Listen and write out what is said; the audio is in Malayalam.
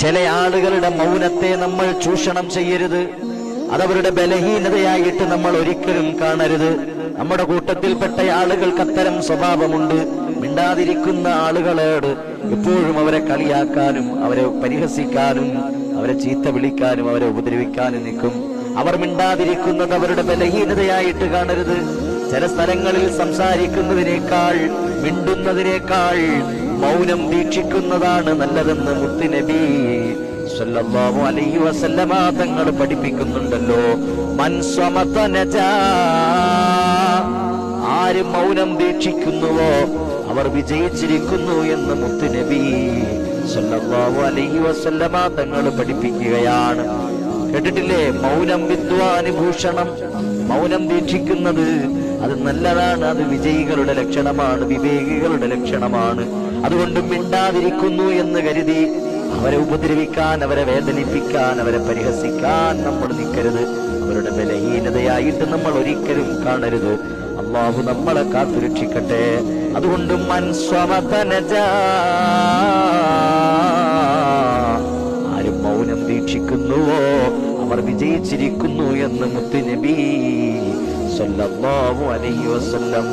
ചില ആളുകളുടെ മൗനത്തെ നമ്മൾ ചൂഷണം ചെയ്യരുത്. അതവരുടെ ബലഹീനതയായിട്ട് നമ്മൾ ഒരിക്കലും കാണരുത്. നമ്മുടെ കൂട്ടത്തിൽപ്പെട്ട ആളുകൾക്ക് അത്തരം സ്വഭാവമുണ്ട്. മിണ്ടാതിരിക്കുന്ന ആളുകളോട് എപ്പോഴും അവരെ കളിയാക്കാനും അവരെ പരിഹസിക്കാനും അവരെ ചീത്ത വിളിക്കാനും അവരെ ഉപദ്രവിക്കാനും നിൽക്കും. അവർ മിണ്ടാതിരിക്കുന്നത് അവരുടെ ബലഹീനതയായിട്ട് കാണരുത്. ചില സ്ഥലങ്ങളിൽ സംസാരിക്കുന്നതിനേക്കാൾ മിണ്ടുന്നതിനേക്കാൾ മൗനം വീക്ഷിക്കുന്നതാണ് നല്ലതെന്ന് മുത്തുനബി സല്ലല്ലാഹു അലൈഹി വസല്ലമ തങ്ങൾ പഠിപ്പിക്കുന്നുണ്ടല്ലോ. മൻ സ്വമത നജാ, ആര് മൗനം വീക്ഷിക്കുന്നുവോ അവർ വിജയിച്ചിരിക്കുന്നു എന്ന് മുത്തുനബി സല്ലല്ലാഹു അലൈഹി വസല്ലമ തങ്ങൾ പഠിപ്പിക്കുകയാണ്. കേട്ടിട്ടില്ലേ? മൗനം വിദ്വാന് ഭൂഷണം. മൗനം വീക്ഷിക്കുന്നത് അത് നല്ലതാണ്. അത് വിജയികളുടെ ലക്ഷണമാണ്, വിവേകികളുടെ ലക്ഷണമാണ്. അതുകൊണ്ട് മിണ്ടാതിരിക്കുന്നു എന്ന് കരുതി അവരെ ഉപദ്രവിക്കാൻ, അവരെ വേദനിപ്പിക്കാൻ, അവരെ പരിഹസിക്കാൻ നമ്മൾ നിൽക്കരുത്. അവരുടെ ബലഹീനതയായിട്ട് നമ്മൾ ഒരിക്കലും കാണരുത്. അല്ലാഹു നമ്മളെ കാത്തുരക്ഷിക്കട്ടെ. അതുകൊണ്ട് മൻ സ്വമത നജാ, ആരും മൗനം വീക്ഷിക്കുന്നുവോ അവർ വിജയിച്ചിരിക്കുന്നു എന്ന് മുത്തുനബി സല്ലല്ലാഹു അലൈഹി വസല്ലം